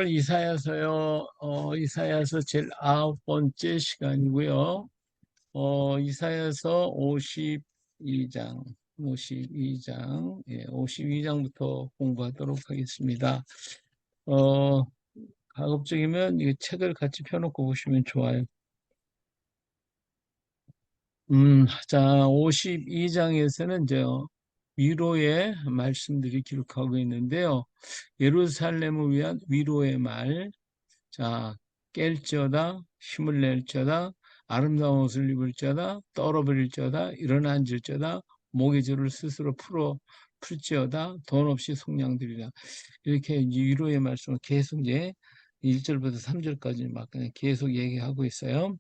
오늘 이사야서요. 이사야서 제일 9번째 시간이고요. 이사야서 52장, 52장, 52장부터 공부하도록 하겠습니다. 어, 가급적이면 이 책을 같이 펴놓고 보시면 좋아요. 자, 52장에서는 이제 위로의 말씀들이 기록하고 있는데요. 예루살렘을 위한 위로의 말, 자, 깰지어다, 힘을 낼지어다, 아름다운 옷을 입을지어다, 떨어버릴지어다, 일어난질지어다, 목의 줄을 스스로 풀지어다, 돈 없이 속량들이라. 이렇게 이제 위로의 말씀을 계속 이제 1절부터 3절까지 막 그냥 계속 얘기하고 있어요.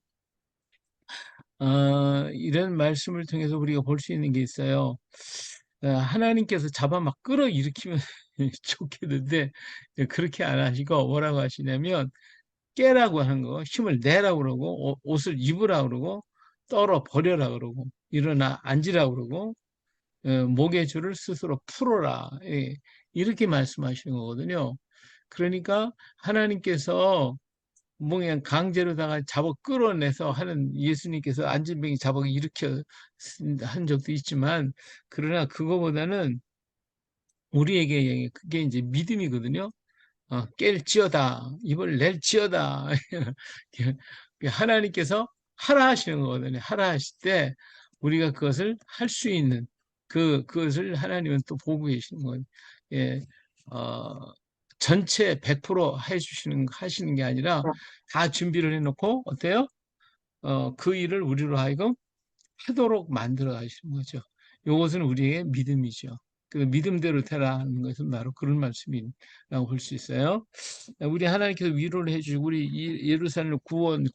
이런 말씀을 통해서 우리가 볼 수 있는 게 있어요. 하나님께서 잡아 막 끌어일으키면 좋겠는데 그렇게 안 하시고 뭐라고 하시냐면 깨라고 하는 거, 힘을 내라고 그러고, 옷을 입으라고 그러고, 떨어 버려라 그러고, 일어나 앉으라 그러고, 목의 줄을 스스로 풀어라. 예, 이렇게 말씀하시는 거거든요. 그러니까 하나님께서 뭐 그냥 강제로다가 잡아 끌어내서 하는 예수님께서 안진병이 잡아 일으켜 한 적도 있지만, 그러나 그거보다는 우리에게 그게 이제 믿음이거든요. 깰지어다, 입을 낼지어다. 하나님께서 하라 하시는 거거든요. 하라 하실 때 우리가 그것을 할 수 있는 그것을 하나님은 또 보고 계시는 거예요. 예, 전체 100% 하시는 게 아니라 다 준비를 해놓고 어때요? 그 일을 우리로 하여금 하도록 만들어 가시는 거죠. 이것은 우리의 믿음이죠. 그 믿음대로 되라는 것은 바로 그런 말씀이라고 볼 수 있어요. 우리 하나님께서 위로를 해주시고 우리 예루살렘을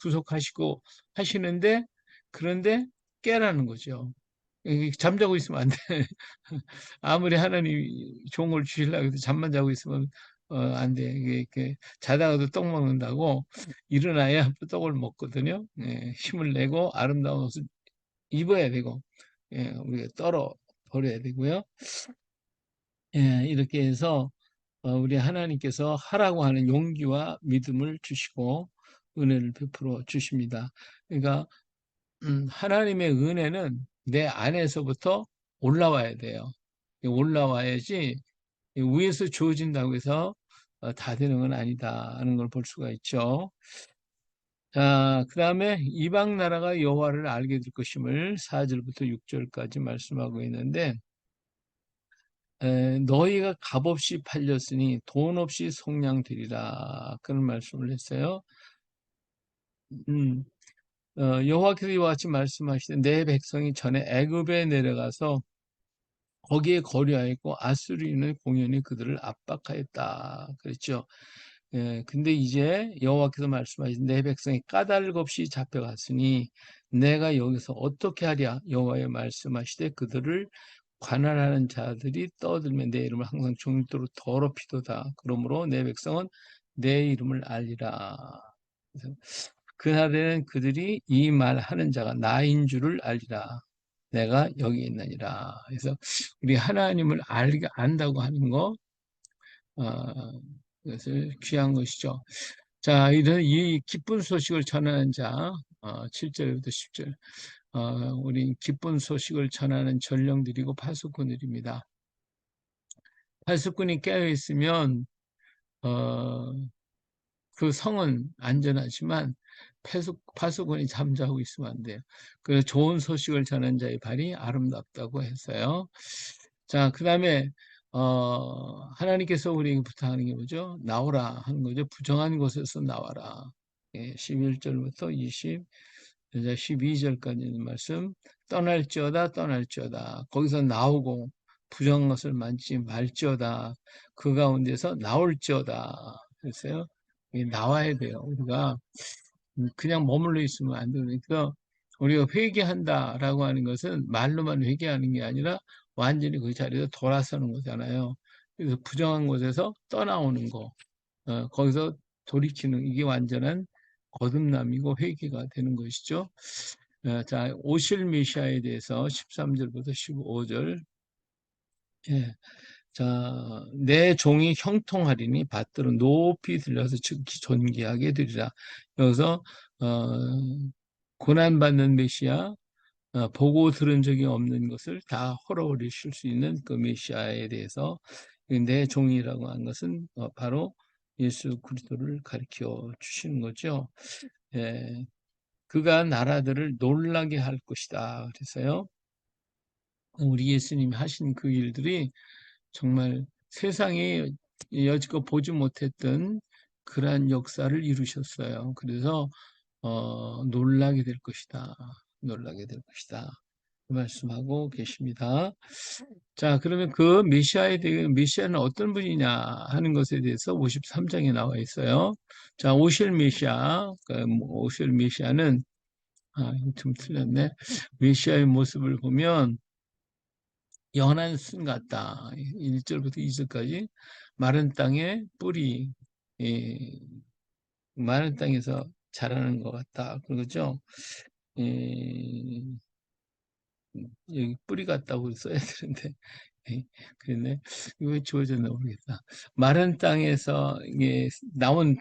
구속하시고 하시는데 그런데 깨라는 거죠. 잠자고 있으면 안 돼. 아무리 하나님이 좋은 걸 주시려고 해도 잠만 자고 있으면 안 돼. 이게 자다가도 떡 먹는다고 일어나야 떡을 먹거든요. 예, 힘을 내고 아름다운 옷을 입어야 되고, 예, 우리가 떨어 버려야 되고요. 예, 이렇게 해서 우리 하나님께서 하라고 하는 용기와 믿음을 주시고 은혜를 베풀어 주십니다. 그러니까 하나님의 은혜는 내 안에서부터 올라와야 돼요. 올라와야지 위에서 주어진다고 해서 다 되는 건 아니다 하는 걸 볼 수가 있죠. 자, 그 다음에 이방 나라가 여호와를 알게 될 것임을 4절부터 6절까지 말씀하고 있는데 너희가 값없이 팔렸으니 돈 없이 속량되리라 그런 말씀을 했어요. 음, 여호와께서 이와 같이 말씀하시되 내 백성이 전에 애굽에 내려가서 거기에 거류하였고 아수리는 공연히 그들을 압박하였다 그랬죠. 근데 이제 여호와께서 말씀하신 내 백성이 까닭 없이 잡혀갔으니 내가 여기서 어떻게 하랴 여호와의 말씀하시되 그들을 관할하는 자들이 떠들면 내 이름을 항상 종일토록 더럽히도다. 그러므로 내 백성은 내 이름을 알리라. 그래서 그날에는 그들이 이 말하는 자가 나인 줄을 알리라. 내가 여기 있느니라. 그래서 우리 하나님을 안다고 하는 거, 그것을 귀한 것이죠. 자, 이런 이 기쁜 소식을 전하는 자, 7절부터 10절. 우리 기쁜 소식을 전하는 전령들이고 파수꾼들입니다. 파수꾼이 깨어있으면, 어, 그 성은 안전하지만 파수꾼이 잠자고 있으면 안 돼요. 그래서 좋은 소식을 전하는 자의 발이 아름답다고 했어요. 자, 그 다음에, 하나님께서 우리에게 부탁하는 게 뭐죠? 나오라 하는 거죠. 부정한 곳에서 나와라. 11절부터 12절까지 있는 말씀. 떠날지어다, 떠날지어다. 거기서 나오고, 부정한 것을 만지지 말지어다. 그 가운데서 나올지어다. 그랬어요. 나와야 돼요. 우리가 그냥 머물러 있으면 안 되니까 우리가 회개한다라고 하는 것은 말로만 회개하는 게 아니라 완전히 그 자리에서 돌아서는 거잖아요. 그래서 부정한 곳에서 떠나오는 거, 거기서 돌이키는 이게 완전한 거듭남이고 회개가 되는 것이죠. 자, 오실 메시아에 대해서 13절부터 15절. 예. 자, 내 종이 형통하리니 밭들은 높이 들려서 즉히 존귀하게 되리라. 여기서 어, 고난받는 메시아, 보고 들은 적이 없는 것을 다 헐어버리실 수 있는 그 메시아에 대해서 내 종이라고 하는 것은 바로 예수 그리스도를 가리켜 주시는 거죠. 예, 그가 나라들을 놀라게 할 것이다. 그래서요, 우리 예수님이 하신 그 일들이 정말 세상에 여지껏 보지 못했던 그러한 역사를 이루셨어요. 그래서 놀라게 될 것이다. 놀라게 될 것이다. 그 말씀하고 계십니다. 자, 그러면 그 메시아에 대해 메시아는 어떤 분이냐 하는 것에 대해서 53장에 나와 있어요. 자, 오실 메시아, 오실 메시아는 이거 좀 틀렸네. 메시아의 모습을 보면 연한 순 같다. 1절부터 2절까지 마른 땅에 뿌리, 예, 마른 땅에서 자라는 것 같다. 그러죠? 예, 여기 뿌리 같다고 써야 되는데, 예, 그런데 이거 왜 지워졌나 모르겠다. 마른 땅에서 이게 나온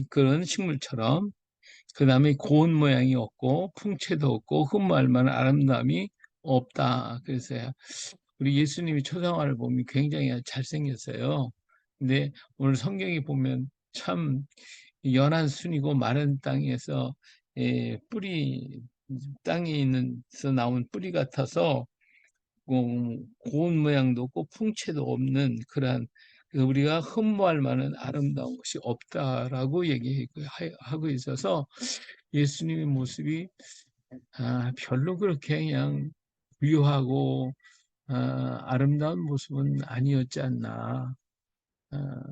그런 식물처럼 그 다음에 고운 모양이 없고 풍채도 없고 흠모할 만한 아름다움이 없다. 그래서 우리 예수님이 초상화를 보면 굉장히 잘생겼어요. 근데 오늘 성경에 보면 참 연한 순이고 마른 땅에서 뿌리 땅에 있는서 나온 뿌리 같아서 고운 모양도 없고 풍채도 없는 그러한 우리가 흠모할 만한 아름다운 것이 없다라고 얘기하고 있어서 예수님의 모습이 별로 그렇게 그냥 부유하고 아름다운 모습은 아니었지 않나 아,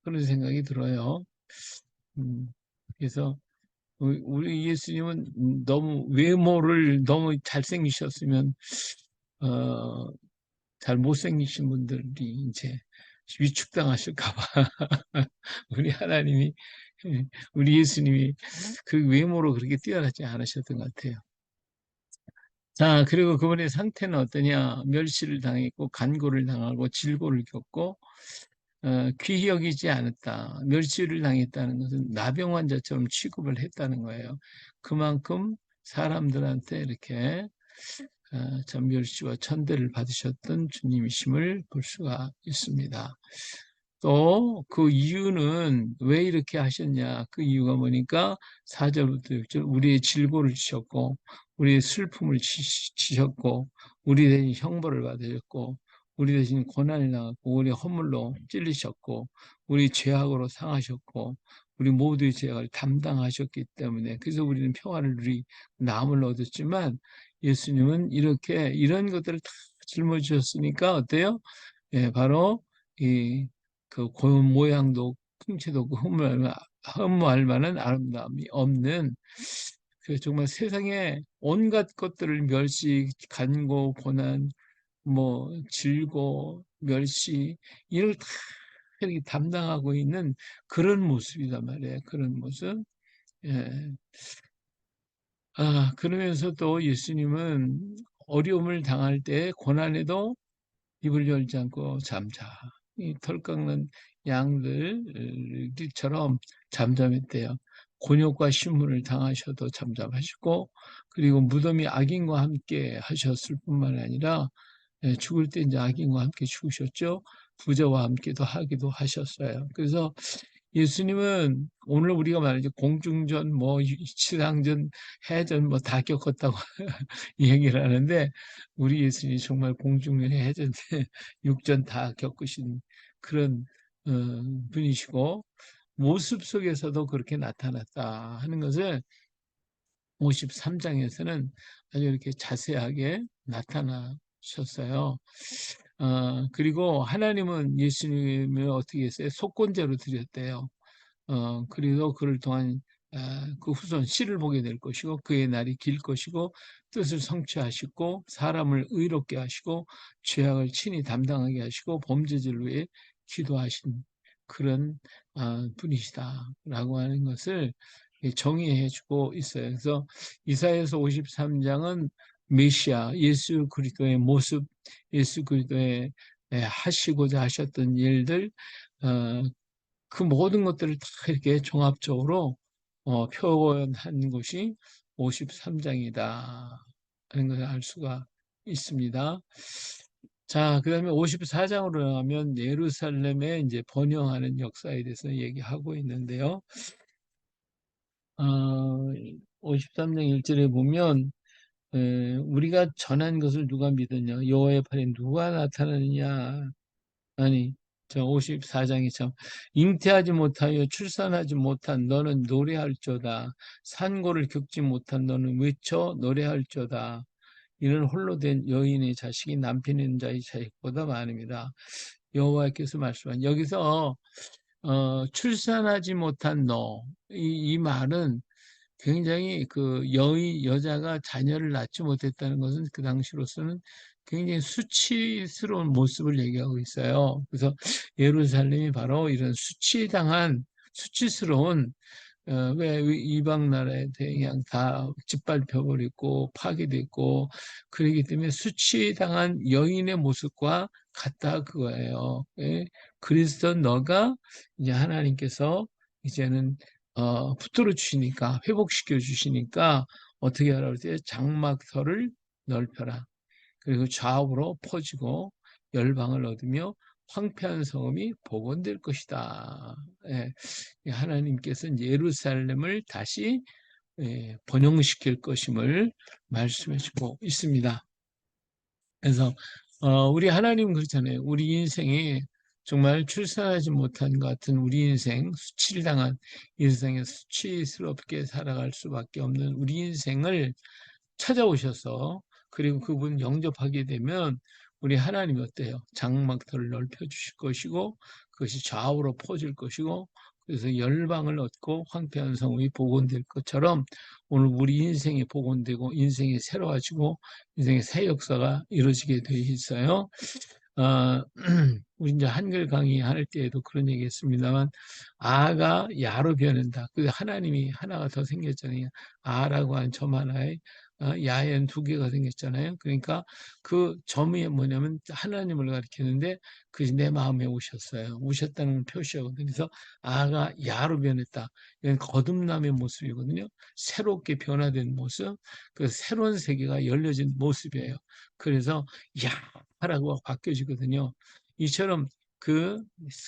그런 생각이 들어요. 그래서 우리 예수님은 너무 외모를 너무 잘생기셨으면 어, 잘 못생기신 분들이 이제 위축당하실까 봐 우리 하나님이 우리 예수님이 그 외모로 그렇게 뛰어나지 않으셨던 것 같아요. 자, 그리고 그분의 상태는 어떠냐? 멸시를 당했고 간고를 당하고 질고를 겪고 귀히 여기지 않았다. 멸시를 당했다는 것은 나병 환자처럼 취급을 했다는 거예요. 그만큼 사람들한테 이렇게 참 멸시와 천대를 받으셨던 주님이심을 볼 수가 있습니다. 또 그 이유는 왜 이렇게 하셨냐? 그 이유가 뭐니까 4절부터 6절 우리의 질고를 지셨고 우리의 슬픔을 지셨고 우리 대신 형벌을 받으셨고 우리 대신 고난을 당하고 우리 허물로 찔리셨고 우리 죄악으로 상하셨고 우리 모두의 죄악을 담당하셨기 때문에 그래서 우리는 평화를 누리 남을 얻었지만 예수님은 이렇게 이런 것들을 다 짊어지셨으니까 어때요? 예, 바로 이 그 고운 모양도 풍채도 없고 흠모할 만한 아름다움이 없는 그 정말 세상에 온갖 것들을 멸시, 간고, 고난, 뭐 질고, 멸시 이걸 다 이렇게 담당하고 있는 그런 모습이단 말이에요. 그런 모습. 예. 그러면서 또 예수님은 어려움을 당할 때 고난에도 입을 열지 않고 잠잠히 털 깎는 양들처럼 잠잠했대요. 곤욕과 신문을 당하셔도 잠잠하시고 그리고 무덤이 악인과 함께 하셨을 뿐만 아니라 죽을 때 이제 악인과 함께 죽으셨죠. 부자와 함께도 하기도 하셨어요. 그래서 예수님은 오늘 우리가 말하죠. 공중전, 뭐, 치상전, 해전, 뭐, 다 겪었다고 얘기를 하는데, 우리 예수님이 정말 공중전, 해전, 육전 다 겪으신 그런, 어, 분이시고, 모습 속에서도 그렇게 나타났다 하는 것을 53장에서는 아주 이렇게 자세하게 나타나셨어요. 그리고 하나님은 예수님을 어떻게 했어요? 속건제로 드렸대요. 그리고 그를 통한 그 후손 씨를 보게 될 것이고 그의 날이 길 것이고 뜻을 성취하시고 사람을 의롭게 하시고 죄악을 친히 담당하게 하시고 범죄자를 위해 기도하신 그런 분이시다라고 하는 것을 정의해 주고 있어요. 그래서 이사야서 53장은 메시아 예수 그리스도의 모습, 예수 그리스도의 하시고자 하셨던 일들, 어, 그 모든 것들을 다 이렇게 종합적으로 표현한 것이 53장이다 하는 것을 알 수가 있습니다. 자, 그 다음에 54장으로 가면 예루살렘의 이제 번영하는 역사에 대해서 얘기하고 있는데요. 53장 1절에 보면 우리가 전한 것을 누가 믿었냐? 여호와의 팔에 누가 나타나느냐? 아니, 저 54장이 참, 잉태하지 못하여 출산하지 못한 너는 노래할저다. 산고를 겪지 못한 너는 외쳐 노래할저다. 이는 홀로 된 여인의 자식이 남편 있는 자의 자식보다 많습니다. 여호와께서 말씀한 여기서 출산하지 못한 너, 이 말은 굉장히 그 여자가 자녀를 낳지 못했다는 것은 그 당시로서는 굉장히 수치스러운 모습을 얘기하고 있어요. 그래서 예루살렘이 바로 이런 수치스러운 왜 이방 나라에 그냥 다 짓밟혀버리고 파괴됐고 그러기 때문에 수치당한 여인의 모습과 같다 그거예요. 예? 그래서 너가 이제 하나님께서 이제는 붙들어 주시니까 회복시켜 주시니까 어떻게 하라고 그랬어요? 장막터를 넓혀라. 그리고 좌우로 퍼지고 열방을 얻으며 황폐한 성읍이 복원될 것이다. 예, 하나님께서 예루살렘을 다시 번영시킬 것임을 말씀해 주고 있습니다. 그래서 우리 하나님 그렇잖아요. 우리 인생이 정말 출산하지 못한 것 같은 우리 인생, 수치를 당한 인생에 수치스럽게 살아갈 수밖에 없는 우리 인생을 찾아오셔서 그리고 그분 영접하게 되면 우리 하나님이 어때요? 장막터를 넓혀 주실 것이고 그것이 좌우로 퍼질 것이고 그래서 열방을 얻고 황폐한 성읍이 복원될 것처럼 오늘 우리 인생이 복원되고 인생이 새로워지고 인생의 새 역사가 이루어지게 되어 있어요. 어, 우리 이제 한글 강의할 때에도 그런 얘기 했습니다만, 아가 야로 변한다. 그 하나님이 하나가 더 생겼잖아요. 아라고 한 점 하나에, 야엔 두 개가 생겼잖아요. 그러니까 그 점이 뭐냐면 하나님을 가리키는데, 그것이 내 마음에 오셨어요. 오셨다는 표시하거든요. 그래서 아가 야로 변했다. 이건 거듭남의 모습이거든요. 새롭게 변화된 모습, 그 새로운 세계가 열려진 모습이에요. 그래서 야 하라고 바뀌어지거든요. 이처럼 그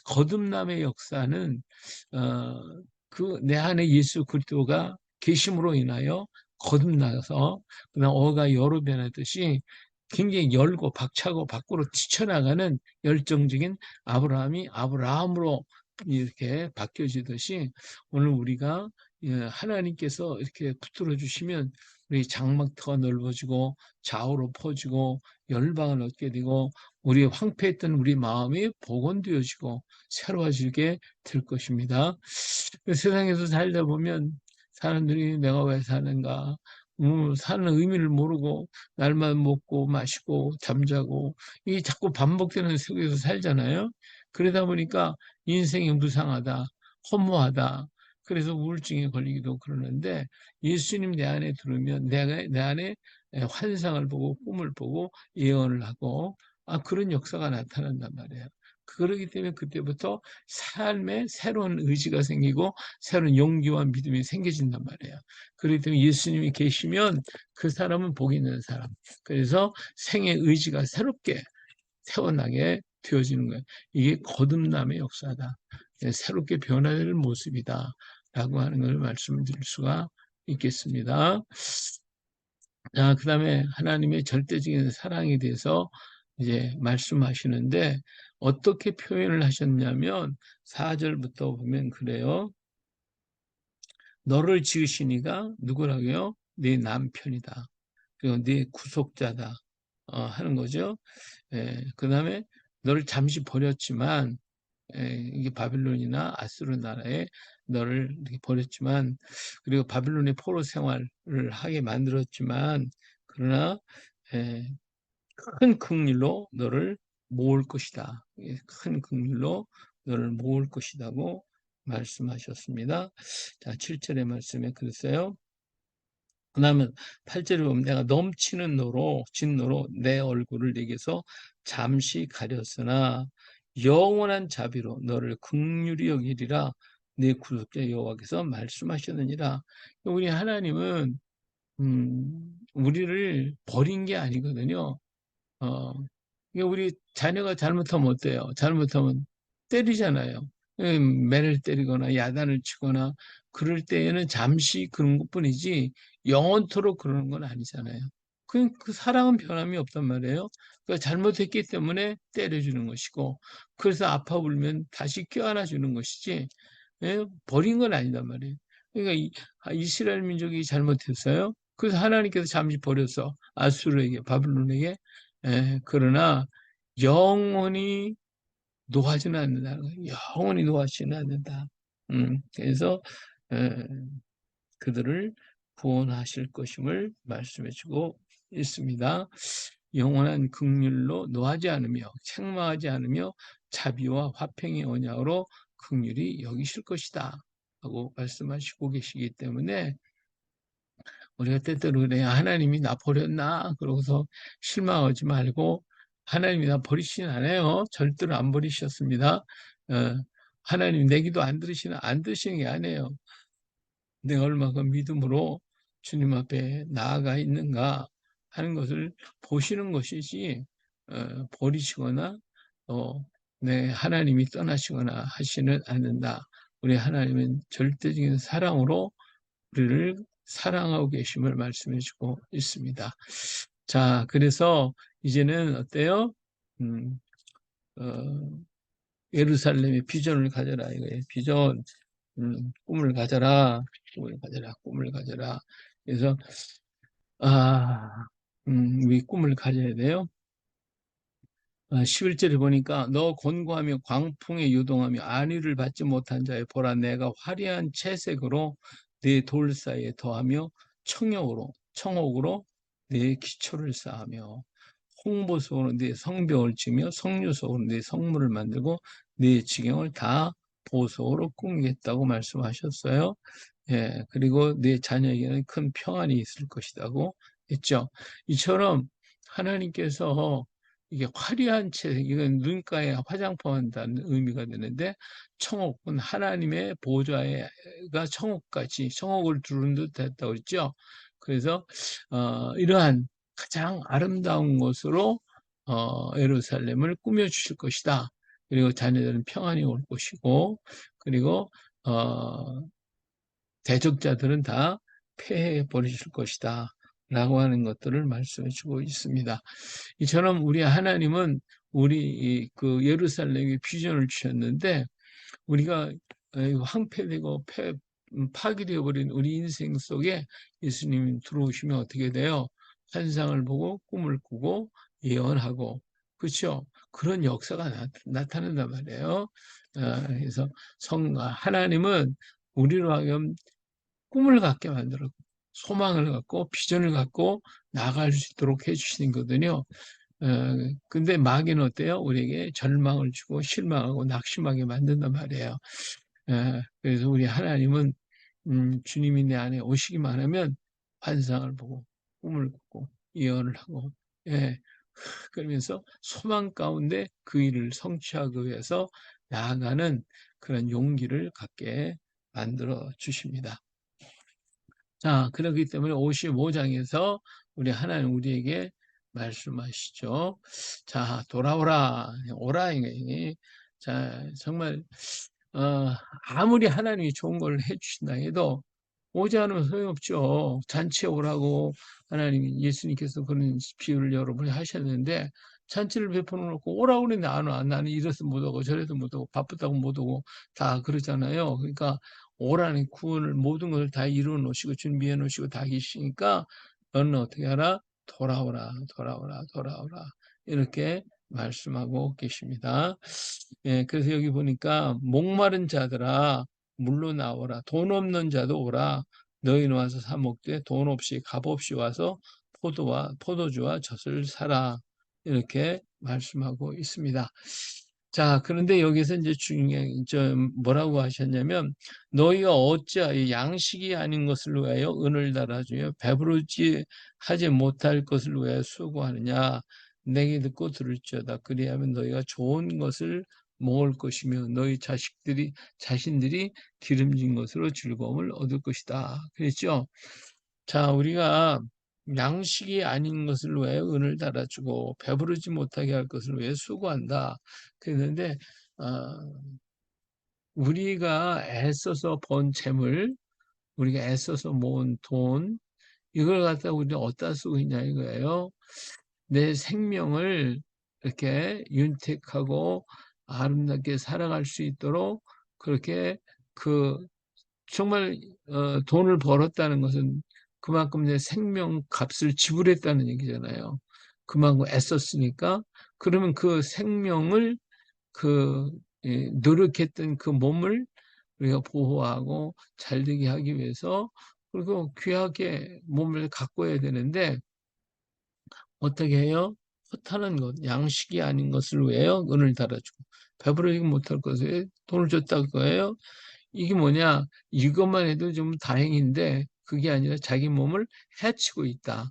거듭남의 역사는 그 내 안에 예수 그리스도가 계심으로 인하여 거듭나서 그다음 어가 여로 변하듯이 굉장히 열고 박차고 밖으로 튀쳐나가는 열정적인 아브라함이 아브라함으로 이렇게 바뀌어지듯이 오늘 우리가 하나님께서 이렇게 붙들어 주시면 우리 장막터가 넓어지고 좌우로 퍼지고 열방을 얻게 되고 우리 황폐했던 우리 마음이 복원되어지고 새로워지게 될 것입니다. 세상에서 살다 보면 사람들이 내가 왜 사는가, 사는 의미를 모르고 날만 먹고 마시고 잠자고 이게 자꾸 반복되는 속에서 살잖아요. 그러다 보니까 인생이 무상하다, 허무하다. 그래서 우울증에 걸리기도 그러는데 예수님 내 안에 들으면 내 안에 환상을 보고 꿈을 보고 예언을 하고 그런 역사가 나타난단 말이에요. 그러기 때문에 그때부터 삶에 새로운 의지가 생기고 새로운 용기와 믿음이 생겨진단 말이에요. 그렇기 때문에 예수님이 계시면 그 사람은 복 있는 사람. 그래서 생의 의지가 새롭게 태어나게 되어지는 거예요. 이게 거듭남의 역사다. 새롭게 변화될 모습이다. 라고 하는 걸 말씀을 드릴 수가 있겠습니다. 자, 그 다음에 하나님의 절대적인 사랑에 대해서 이제 말씀하시는데 어떻게 표현을 하셨냐면 4절부터 보면 그래요. 너를 지으시니가 누구라고요? 네 남편이다. 그리고 네 구속자다. 하는 거죠. 그 다음에 너를 잠시 버렸지만 이게 바빌론이나 아수르 나라에 너를 이렇게 버렸지만 그리고 바빌론의 포로 생활을 하게 만들었지만 그러나 큰 긍휼로 너를 모을 것이다. 큰 긍휼로 너를 모을 것이다고 말씀하셨습니다. 자, 7절의 말씀에 그랬어요. 그다음에 8절에 보면 내가 넘치는 노로 진노로 내 얼굴을 내게서 잠시 가렸으나 영원한 자비로 너를 긍휼히 여기리라 내 구속자 여호와께서 말씀하셨느니라. 우리 하나님은 우리를 버린 게 아니거든요. 어, 이게 우리 자녀가 잘못하면 어때요? 잘못하면 때리잖아요. 매를 때리거나 야단을 치거나 그럴 때에는 잠시 그런 것뿐이지 영원토록 그러는 건 아니잖아요. 그 사랑은 변함이 없단 말이에요. 그러니까 잘못했기 때문에 때려주는 것이고, 그래서 아파 울면 다시 껴안아 주는 것이지, 예? 버린 건 아니단 말이에요. 그러니까 이스라엘 민족이 잘못했어요. 그래서 하나님께서 잠시 버렸어. 아수르에게, 바빌론에게. 예, 그러나 영원히 노하지는 않는다는 거예요. 영원히 노하지는 않는다. 그래서 에, 그들을 구원하실 것임을 말씀해 주고 있습니다. 영원한 긍휼로 노하지 않으며 책망하지 않으며 자비와 화평의 언약으로 긍휼히 여기실 것이다 하고 말씀하시고 계시기 때문에 우리가 때때로 그래 하나님이 나 버렸나 그러고서 실망하지 말고 하나님이 나 버리시진 않아요. 절대로 안 버리셨습니다. 하나님 내 기도 안 들으시는 게 아니에요. 내가 얼마큼 믿음으로 주님 앞에 나아가 있는가 하는 것을 보시는 것이지 버리시거나 내 하나님이 떠나시거나 하시는 않는다. 우리 하나님은 절대적인 사랑으로 우리를 사랑하고 계심을 말씀해 주고 있습니다. 자, 그래서 이제는 어때요? 음, 어, 예루살렘의 비전을 가져라 이거예요. 비전, 꿈을 가져라, 꿈을 가져라, 꿈을 가져라. 그래서 우리 꿈을 가져야 돼요. 11절에 보니까 너 곤고하며 광풍에 요동하며 안위를 받지 못한 자의 보라 내가 화려한 채색으로 네 돌 사이에 더하며 청옥으로 네 기초를 쌓으며 홍보석으로 네 성벽을 치며 성류석으로 네 성문을 만들고 네 지경을 다 보석으로 꾸미겠다고 말씀하셨어요. 예, 그리고 네 자녀에게는 큰 평안이 있을 것이라고 했죠. 이처럼 하나님께서 이게 화려한 채색, 이건 눈가에 화장품 한다는 의미가 되는데, 청옥은 하나님의 보좌가 청옥같이 청옥을 두른 듯 했다고 했죠. 그래서, 이러한 가장 아름다운 것으로, 예루살렘을 꾸며주실 것이다. 그리고 자녀들은 평안이 올 것이고, 그리고, 대적자들은 다 폐해 버리실 것이다. 라고 하는 것들을 말씀해 주고 있습니다. 이처럼 우리 하나님은 우리 그 예루살렘에 비전을 주셨는데 우리가 황폐되고 파괴되어 버린 우리 인생 속에 예수님이 들어오시면 어떻게 돼요? 환상을 보고 꿈을 꾸고 예언하고 그렇죠? 그런 역사가 나타난단 말이에요. 그래서 하나님은 우리로 하여금 꿈을 갖게 만들었고 소망을 갖고 비전을 갖고 나아갈 수 있도록 해주시는 거거든요. 근데 마귀는 어때요? 우리에게 절망을 주고 실망하고 낙심하게 만든단 말이에요. 그래서 우리 하나님은 주님이 내 안에 오시기만 하면 환상을 보고 꿈을 꾸고 예언을 하고 예, 그러면서 소망 가운데 그 일을 성취하기 위해서 나아가는 그런 용기를 갖게 만들어 주십니다. 자, 그렇기 때문에 55장에서 우리 하나님 우리에게 말씀하시죠. 자, 돌아오라. 오라. 이게. 자, 정말, 아무리 하나님이 좋은 걸 해주신다 해도 오지 않으면 소용없죠. 잔치에 오라고 하나님, 예수님께서 그런 비유를 여러분이 하셨는데 잔치를 베풀어 놓고 오라고 그러는데 안 와. 나는 이래서 못 오고 저래서 못 오고 바쁘다고 못 오고 다 그러잖아요. 그러니까 오라는 구원을 모든 것을 다 이루어 놓으시고 준비해 놓으시고 다 계시니까 너는 어떻게 하라? 돌아오라, 돌아오라, 돌아오라. 이렇게 말씀하고 계십니다. 예, 그래서 여기 보니까 목마른 자들아 물로 나오라. 돈 없는 자도 오라. 너희는 와서 사 먹되 돈 없이 값 없이 와서 포도주와 젖을 사라. 이렇게 말씀하고 있습니다. 자, 그런데 여기서 이제 중요한, 뭐라고 하셨냐면, 너희가 어찌하여 양식이 아닌 것을 위하여 은을 달아주며 배부르지 하지 못할 것을 위하여 수고하느냐. 내게 듣고 들을지어다. 그리하면 너희가 좋은 것을 먹을 것이며 너희 자신들이 기름진 것으로 즐거움을 얻을 것이다. 그랬죠? 자, 우리가 양식이 아닌 것을 위해 은을 달아주고 배부르지 못하게 할 것을 위해 수고한다. 그랬는데 우리가 애써서 번 재물, 우리가 애써서 모은 돈, 이걸 갖다 우리가 어디다 쓰고 있냐 이거예요. 내 생명을 이렇게 윤택하고 아름답게 살아갈 수 있도록 그렇게 그 정말 돈을 벌었다는 것은 그만큼 내 생명 값을 지불했다는 얘기잖아요. 그만큼 애썼으니까 그러면 그 생명을 그 노력했던 그 몸을 우리가 보호하고 잘되게 하기 위해서 그리고 귀하게 몸을 가꿔야 되는데 어떻게 해요? 허탄한 것, 양식이 아닌 것을 위하여 은을 달아주고 배부르지 못할 것에 돈을 줬다고 해요. 이게 뭐냐? 이것만 해도 좀 다행인데 그게 아니라 자기 몸을 해치고 있다.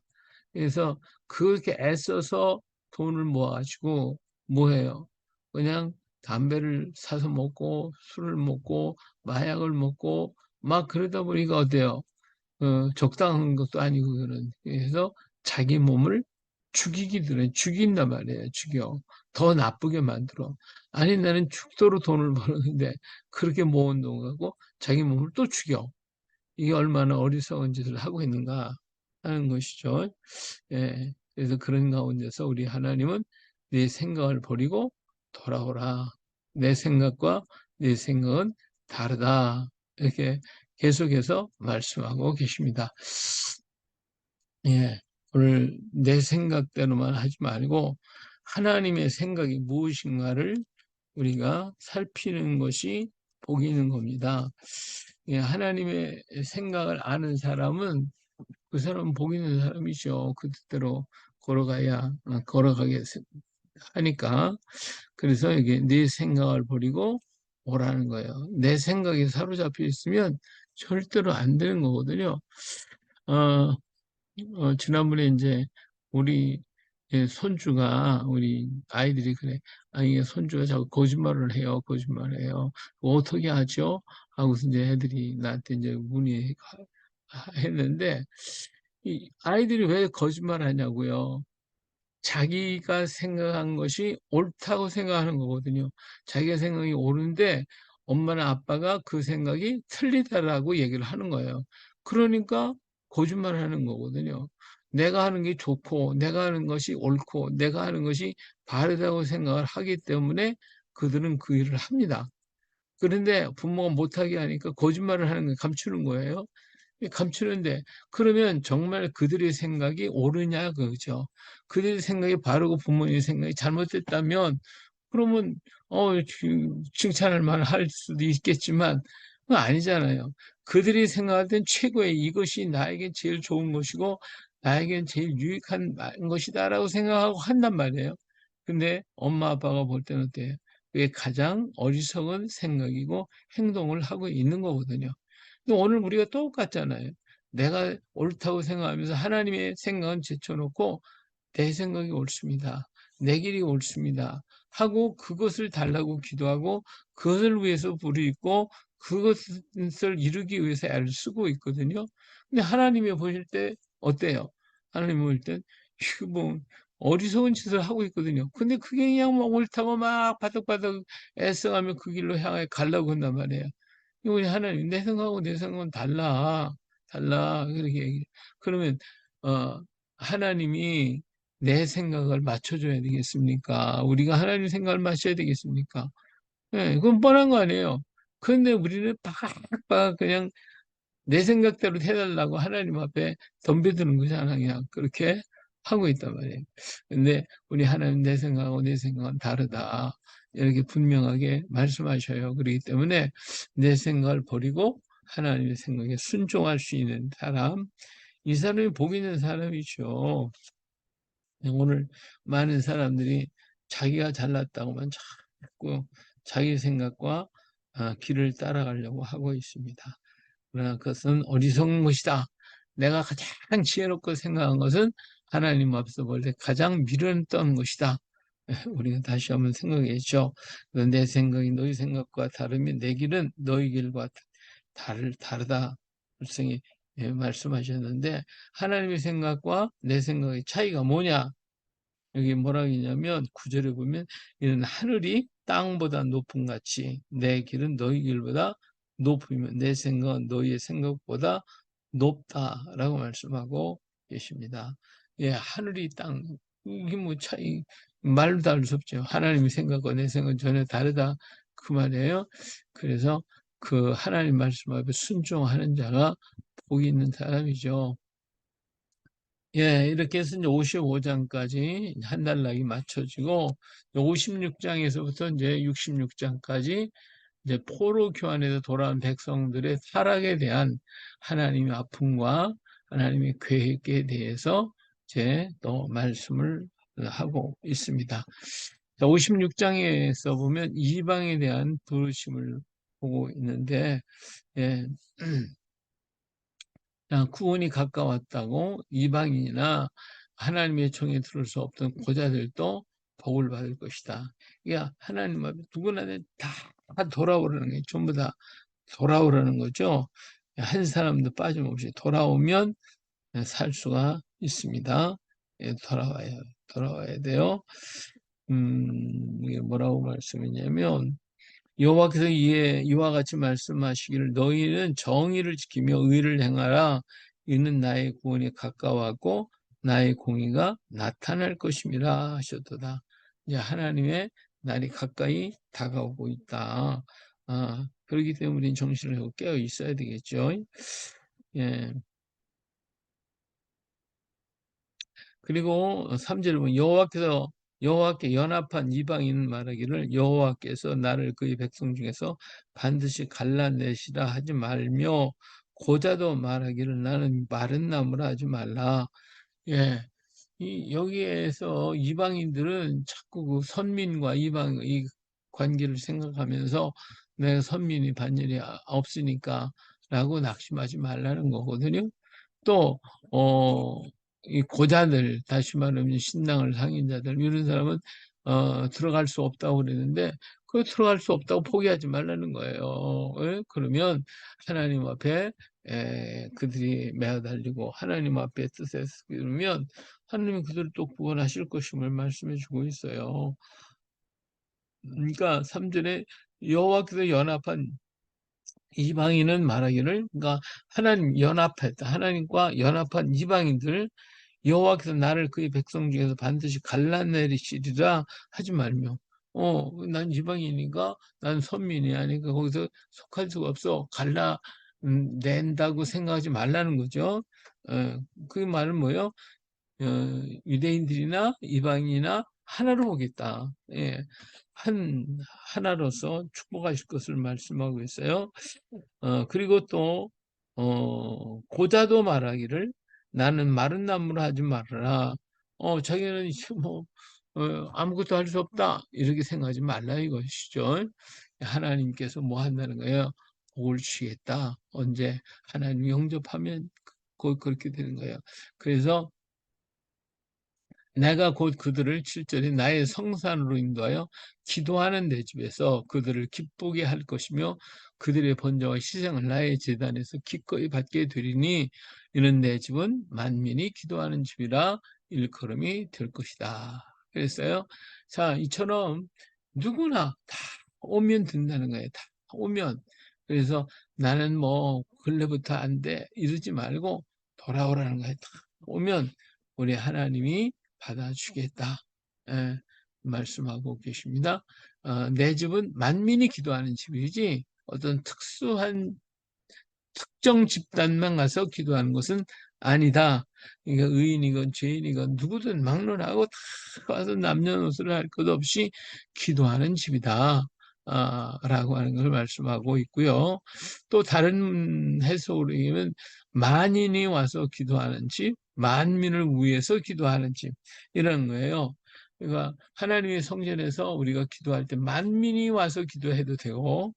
그래서 그렇게 애써서 돈을 모아가지고 뭐 해요? 그냥 담배를 사서 먹고 술을 먹고 마약을 먹고 막 그러다 보니까 어때요? 적당한 것도 아니고 그는 그래서 자기 몸을 죽인단 말이에요. 죽여. 더 나쁘게 만들어. 아니 나는 죽도록 돈을 버는데 그렇게 모은 돈 갖고 자기 몸을 또 죽여. 이게 얼마나 어리석은 짓을 하고 있는가 하는 것이죠. 예. 그래서 그런 가운데서 우리 하나님은 내 생각을 버리고 돌아오라. 내 생각과 내 생각은 다르다. 이렇게 계속해서 말씀하고 계십니다. 예. 오늘 내 생각대로만 하지 말고 하나님의 생각이 무엇인가를 우리가 살피는 것이 복이 있는 겁니다. 예, 하나님의 생각을 아는 사람은 그 사람은 복 있는 사람이죠. 그 뜻대로 걸어가게 하니까. 그래서 이게 내 생각을 버리고 오라는 거예요. 내 생각에 사로잡혀 있으면 절대로 안 되는 거거든요. 어, 지난번에 이제 우리 손주가 우리 아이들이 그래. 아니 손주가 자꾸 거짓말을 해요. 거짓말을 해요. 어떻게 하죠? 하고서 이제 애들이 나한테 이제 문의했는데 이 아이들이 왜 거짓말하냐고요. 자기가 생각한 것이 옳다고 생각하는 거거든요. 자기가 생각이 옳은데 엄마나 아빠가 그 생각이 틀리다라고 얘기를 하는 거예요. 그러니까 거짓말을 하는 거거든요. 내가 하는 게 좋고, 내가 하는 것이 옳고, 내가 하는 것이 바르다고 생각을 하기 때문에 그들은 그 일을 합니다. 그런데 부모가 못하게 하니까 거짓말을 하는 거 감추는 거예요. 감추는데 그러면 정말 그들의 생각이 옳으냐 그죠? 그들의 생각이 바르고 부모님의 생각이 잘못됐다면 그러면 칭찬할 만할 수도 있겠지만 그건 아니잖아요. 그들이 생각할 땐 최고의 이것이 나에게 제일 좋은 것이고 나에겐 제일 유익한 것이다라고 생각하고 한단 말이에요. 근데 엄마 아빠가 볼 때는 어때요? 그게 가장 어리석은 생각이고 행동을 하고 있는 거거든요. 근데 오늘 우리가 똑같잖아요. 내가 옳다고 생각하면서 하나님의 생각은 제쳐놓고 내 생각이 옳습니다. 내 길이 옳습니다. 하고 그것을 달라고 기도하고 그것을 위해서 부르짖고 그것을 이루기 위해서 애를 쓰고 있거든요. 근데 하나님이 보실 때 어때요? 하나님이 볼 땐 이거 뭐 어리석은 짓을 하고 있거든요. 근데 그게 그냥 뭐 옳다고 막 바득바득 애써가며 그 길로 향해 가려고 한단 말이에요. 우리 하나님 내 생각하고 내 생각은 달라. 달라. 그렇게 얘기해. 그러면 하나님이 내 생각을 맞춰줘야 되겠습니까? 우리가 하나님 생각을 맞춰야 되겠습니까? 예, 그건 뻔한 거 아니에요. 그런데 우리는 빡빡 그냥 내 생각대로 해달라고 하나님 앞에 덤벼드는 거잖아. 그냥 그렇게 하고 있단 말이에요. 근데 우리 하나님 내 생각하고 내 생각은 다르다. 이렇게 분명하게 말씀하셔요. 그렇기 때문에 내 생각을 버리고 하나님의 생각에 순종할 수 있는 사람, 이 사람이 복 있는 사람이죠. 오늘 많은 사람들이 자기가 잘났다고만 자꾸 자기 생각과 길을 따라가려고 하고 있습니다. 그러나 그것은 어리석은 것이다. 내가 가장 지혜롭고 생각한 것은 하나님 앞에서 원래 가장 미련했던 것이다. 우리가 다시 한번 생각했죠. 내 생각이 너희 생각과 다르면 내 길은 너희 길과 다르다. 불성이 말씀하셨는데 하나님의 생각과 내 생각의 차이가 뭐냐? 여기 뭐라고 했냐면 9절에 보면 이는 하늘이 땅보다 높은 같이 내 길은 너희 길보다 높으면 내 생각은 너희의 생각보다 높다라고 말씀하고 계십니다. 예, 하늘이 땅 이게 뭐 차이 말로 다를 수 없죠. 하나님의 생각과 내 생각은 전혀 다르다 그 말이에요. 그래서 그 하나님 말씀 앞에 순종하는 자가 복이 있는 사람이죠. 예, 이렇게 해서 이제 55장까지 한 달락이 맞춰지고 56장에서부터 이제 66장까지 이제 포로 교환에서 돌아온 백성들의 타락에 대한 하나님의 아픔과 하나님의 계획에 대해서 이제 또 말씀을 하고 있습니다. 56장에서 보면 이방에 대한 부르심을 보고 있는데 예, 구원이 가까웠다고 이방인이나 하나님의 종에 들을 수 없던 고자들도 복을 받을 것이다. 그러니까 하나님 앞에 누구나 다 돌아오라는 게 전부 다 돌아오라는 거죠. 한 사람도 빠짐없이 돌아오면 살 수가 있습니다. 예, 돌아와야 돼요. 이게 뭐라고 말씀이냐면 여호와께서 이와 같이 말씀하시기를 너희는 정의를 지키며 의를 행하라. 이는 나의 구원이 가까웠고 나의 공의가 나타날 것임이라 하셨도다. 이제 하나님의 날이 가까이 다가오고 있다. 그렇기 때문에 우리는 정신을 하고 깨어 있어야 되겠죠. 예. 그리고 3절에 보면 여호와께 연합한 이방인은 말하기를 여호와께서 나를 그의 백성 중에서 반드시 갈라내시라 하지 말며 고자도 말하기를 나는 마른 나무라 하지 말라. 예. 여기에서 이방인들은 자꾸 그 선민과 이방 이 관계를 생각하면서 내가 선민이 반열이 없으니까 라고 낙심하지 말라는 거거든요. 또, 이 고자들, 다시 말하면 신당을 상인자들, 이런 사람은, 들어갈 수 없다고 그랬는데, 그 들어갈 수 없다고 포기하지 말라는 거예요. 예? 그러면 하나님 앞에, 그들이 매어달리고 하나님 앞에 뜻에 그러면 하나님이 그들을 또 구원하실 것임을 말씀해 주고 있어요. 그러니까 3절에 여호와께서 연합한 이방인은 말하기를 그러니까 하나님 연합했다. 하나님과 연합한 이방인들 여호와께서 나를 그의 백성 중에서 반드시 갈라내리시리라 하지 말며 난 이방인이니까 난 선민이 아니까 거기서 속할 수가 없어. 갈라낸다고 생각하지 말라는 거죠. 그 말은 뭐예요? 유대인들이나 이방인이나 하나로 보겠다. 예. 하나로서 축복하실 것을 말씀하고 있어요. 그리고 또, 고자도 말하기를 나는 마른 나무로 하지 말아라. 자기는 뭐, 아무것도 할 수 없다. 이렇게 생각하지 말라 이것이죠. 하나님께서 뭐 한다는 거예요? 복을 주시겠다. 언제 하나님 영접하면 곧 그렇게 되는 거예요. 그래서 내가 곧 그들을 7절에 나의 성산으로 인도하여 기도하는 내 집에서 그들을 기쁘게 할 것이며 그들의 번제와 희생을 나의 제단에서 기꺼이 받게 되리니 이는 내 집은 만민이 기도하는 집이라 일컬음이 될 것이다. 그랬어요. 자, 이처럼 누구나 다 오면 된다는 거예요. 다 오면. 그래서 나는 뭐 근래부터 안 돼. 이러지 말고 돌아오라는 거예요. 다 오면 우리 하나님이 받아주겠다. 예, 말씀하고 계십니다. 내 집은 만민이 기도하는 집이지 어떤 특수한 특정 집단만 가서 기도하는 것은 아니다. 그러니까 의인이건 죄인이건 누구든 막론하고 다 와서 남녀노소를 할 것 없이 기도하는 집이다. 라고 하는 걸 말씀하고 있고요. 또 다른 해석으로 얘기하면 만인이 와서 기도하는 집, 만민을 위해서 기도하는 집 이런 거예요. 그러니까 하나님의 성전에서 우리가 기도할 때 만민이 와서 기도해도 되고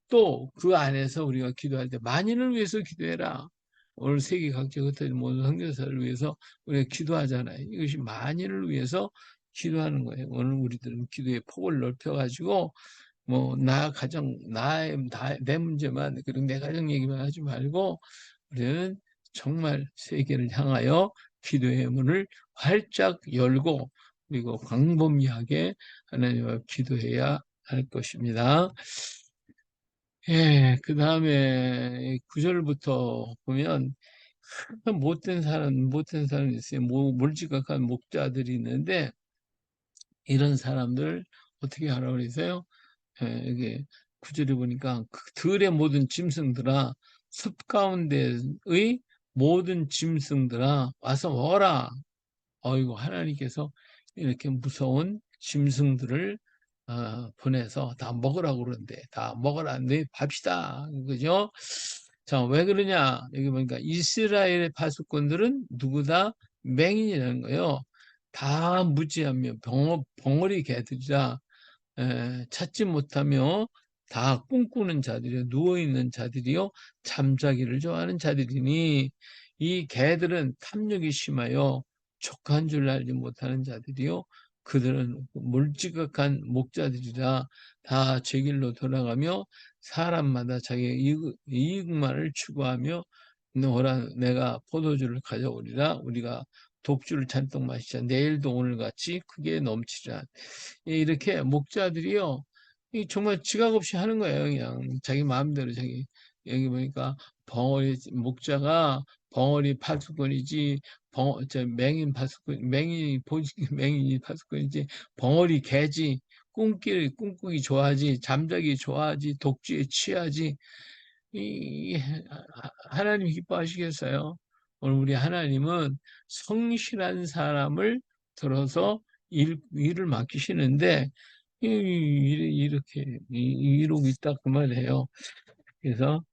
또 그 안에서 우리가 기도할 때 만인을 위해서 기도해라. 오늘 세계 각지 흩어진 모든 선교사를 위해서 우리가 기도하잖아요. 이것이 만인을 위해서 기도하는 거예요. 오늘 우리들은 기도의 폭을 넓혀가지고 뭐 나 가정 내 문제만 그리고 내 가정 얘기만 하지 말고 우리는 정말 세계를 향하여 기도의 문을 활짝 열고 그리고 광범위하게 하나님과 기도해야 할 것입니다. 예, 그 다음에 9절부터 보면 못된 사람이 있어요. 몰지각한 목자들이 있는데 이런 사람들 어떻게 하라고 그러세요? 예, 이게 9절에 보니까 그 들의 모든 짐승들아 숲 가운데의 모든 짐승들아 와서 먹어라. 어이구 하나님께서 이렇게 무서운 짐승들을 보내서 다 먹으라고 그러는데 다 먹어라 네 밥이다 그죠? 자, 왜 그러냐? 여기 보니까 이스라엘의 파수꾼들은 누구다? 맹인이라는 거예요. 다 무지하며 벙어리 개들이라 찾지 못하며 다 꿈꾸는 자들이요 누워있는 자들이요 잠자기를 좋아하는 자들이니 이 개들은 탐욕이 심하여 족한 줄 알지 못하는 자들이요 그들은 물지각한 목자들이라 다 제 길로 돌아가며 사람마다 자기의 이익만을 추구하며 내가 포도주를 가져오리라 우리가 독주를 잔뜩 마시자 내일도 오늘같이 크게 넘치리라. 이렇게 목자들이요, 정말 지각 없이 하는 거예요. 그냥 자기 마음대로 여기 보니까 목자가 벙어리 파수꾼이지, 맹인이 파수꾼이지, 벙어리 개지, 꿈꾸기 좋아하지, 잠자기 좋아하지, 독주에 취하지, 하나님 기뻐하시겠어요? 오늘 우리 하나님은 성실한 사람을 들어서 일을 맡기시는데 이렇게 이러고 있다 그 말이에요. 그래서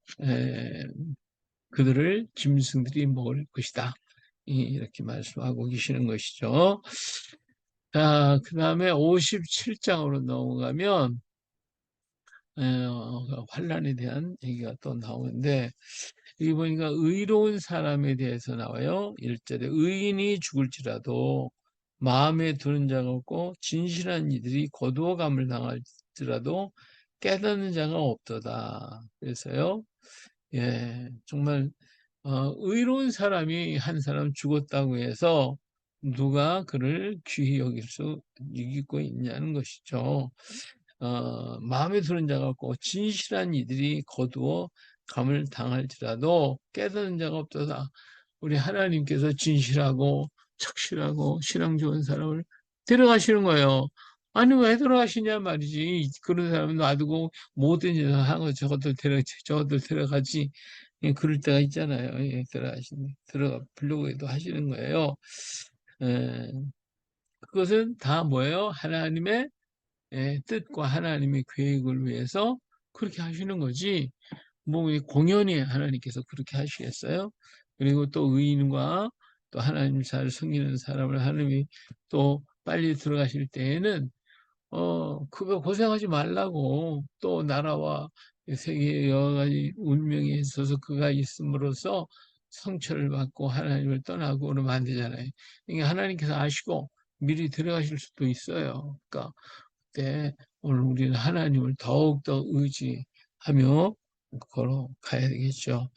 그들을 짐승들이 먹을 것이다. 이렇게 말씀하고 계시는 것이죠. 자, 그 다음에 57장으로 넘어가면 환란에 대한 얘기가 또 나오는데 여기 보니까 의로운 사람에 대해서 나와요. 1절에 의인이 죽을지라도 마음에 드는 자가 없고 진실한 이들이 거두어감을 당할지라도 깨닫는 자가 없도다. 그래서요. 예, 정말 의로운 사람이 한 사람 죽었다고 해서 누가 그를 귀히 여길 수 이기고 있냐는 것이죠. 마음에 드는 자가 없고 진실한 이들이 거두어 감을 당할지라도 깨닫는 자가 없도다. 우리 하나님께서 진실하고 착실하고 신앙 좋은 사람을 데려가시는 거예요. 아니 왜 들어가시냐 말이지. 그런 사람은 놔두고 못된 짓을 하고 저것들 데려가지. 예, 그럴 때가 있잖아요. 예, 들어가 보려고 해도 하시는 거예요. 예, 그것은 다 뭐예요? 하나님의 뜻과 하나님의 계획을 위해서 그렇게 하시는 거지. 뭐 공연히 하나님께서 그렇게 하시겠어요? 그리고 또 의인과 또 하나님 잘 섬기는 사람을 하나님이 또 빨리 들어가실 때에는 그거 고생하지 말라고 또 나라와 세계의 여러 가지 운명에 있어서 그가 있음으로써 상처를 받고 하나님을 떠나고 그러면 안 되잖아요. 이게 하나님께서 아시고 미리 들어가실 수도 있어요. 그러니까 그때 오늘 우리는 하나님을 더욱더 의지하며 걸어가야 되겠죠.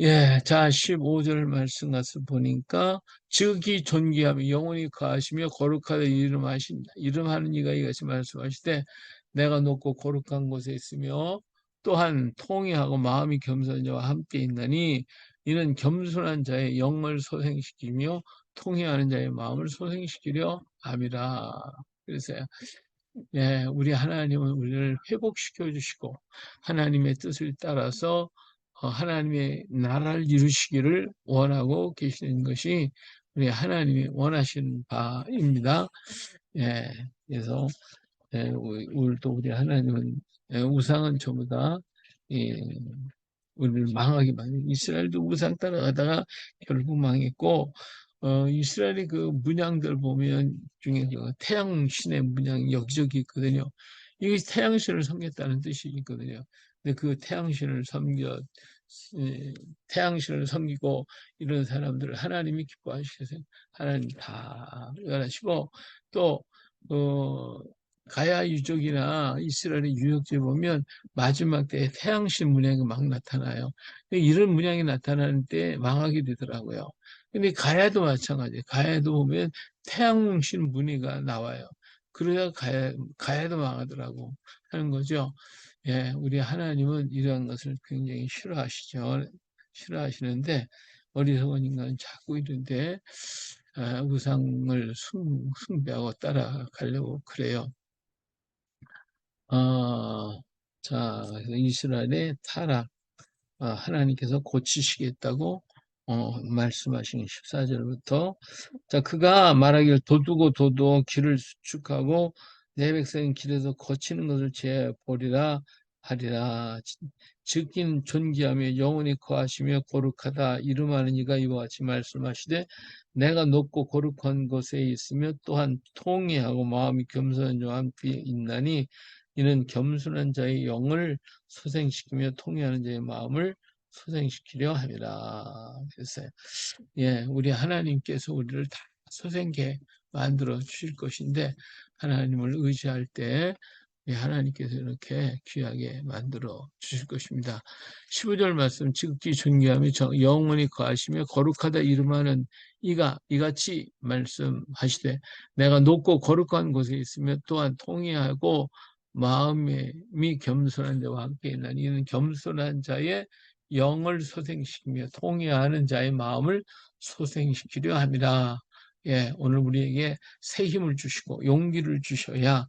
예, 자, 15절 말씀 가서 보니까, 즉이 존귀하며 영원히 거하시며 거룩하다 이름하는 이가 이같이 말씀하시되, 내가 높고 거룩한 곳에 있으며, 또한 통회하고 마음이 겸손한 자와 함께 있나니, 이는 겸손한 자의 영을 소생시키며, 통회하는 자의 마음을 소생시키려 함이라. 그래서 예, 우리 하나님은 우리를 회복시켜 주시고 하나님의 뜻을 따라서 하나님의 나라를 이루시기를 원하고 계시는 것이 우리 하나님이 원하시는 바입니다. 예, 그래서 오늘도 우리 하나님은 우상은 전부 다 예, 우리를 망하게 만든 이스라엘도 우상 따라가다가 결국 망했고 이스라엘의 그 문양들 보면 중에 그 태양신의 문양이 여기저기 있거든요. 이게 태양신을 섬겼다는 뜻이 있거든요. 근데 그 예, 태양신을 섬기고 이런 사람들을 하나님이 기뻐하시겠어요. 하나님 다 연하시고 또 어, 가야 유족이나 이스라엘의 유적지에 보면 마지막 때에 태양신 문양이 막 나타나요. 이런 문양이 나타나는 때 망하게 되더라고요. 근데 가야도 마찬가지예요. 가야도 보면 태양신 무늬가 나와요. 그래야 가야도 망하더라고 하는 거죠. 예, 우리 하나님은 이러한 것을 굉장히 싫어하시죠. 싫어하시는데 어리석은 인간은 자꾸 이런데 우상을 숭배하고 따라가려고 그래요. 어, 자, 그래서 이스라엘의 타락, 하나님께서 고치시겠다고 말씀하신 14절부터 자, 그가 말하기를 도두고 도두 길을 수축하고 내 백성인 길에서 거치는 것을 제보리라 하리라. 즉긴 존귀하며 영원히 거하시며 거룩하다 이름하는 이가 이와 같이 말씀하시되 내가 높고 거룩한 곳에 있으며 또한 통회하고 마음이 겸손한 자와 함께 있나니 이는 겸손한 자의 영을 소생시키며 통회하는 자의 마음을 소생시키려 함이라. 그랬어요. 예, 우리 하나님께서 우리를 다 소생케 만들어 주실 것인데 하나님을 의지할 때 하나님께서 이렇게 귀하게 만들어 주실 것입니다. 15절 말씀 지극히 존귀하며 영원히 거하시며 거룩하다 이름하는 이가 이같이 말씀하시되 내가 높고 거룩한 곳에 있으며 또한 통회하고 마음이 겸손한 자와 함께 있나니 이는 겸손한 자의 영을 소생시키며 통회하는 자의 마음을 소생시키려 함이라. 예, 오늘 우리에게 새 힘을 주시고 용기를 주셔야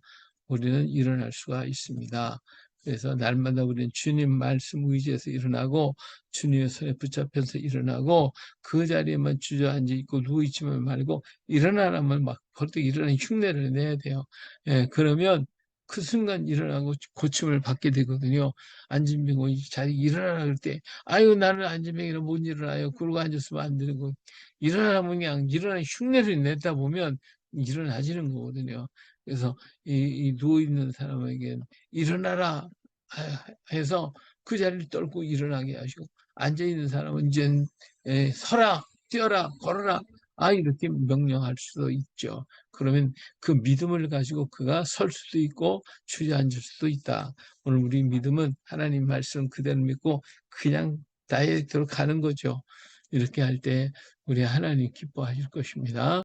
우리는 일어날 수가 있습니다. 그래서 날마다 우리는 주님 말씀 의지해서 일어나고 주님의 손에 붙잡혀서 일어나고 그 자리에만 주저앉아 있고 누워있지만 말고 일어나라면 막 벌떡 일어나 흉내를 내야 돼요. 예, 그러면 그 순간 일어나고 고침을 받게 되거든요. 안진병 자리 일어나라 그럴 때 아유 나는 안진병이라 못 일어나요. 그러고 앉았으면 안 되고 일어나면 그냥 일어나 흉내를 내다 보면 일어나지는 거거든요. 그래서 이 누워있는 사람에게 일어나라 해서 그 자리를 떨고 일어나게 하시고 앉아있는 사람은 이제 서라 뛰어라 걸어라 이렇게 명령할 수도 있죠. 그러면 그 믿음을 가지고 그가 설 수도 있고 주저앉을 수도 있다. 오늘 우리 믿음은 하나님 말씀 그대로 믿고 그냥 다이렉트로 가는 거죠. 이렇게 할 때 우리 하나님 기뻐하실 것입니다.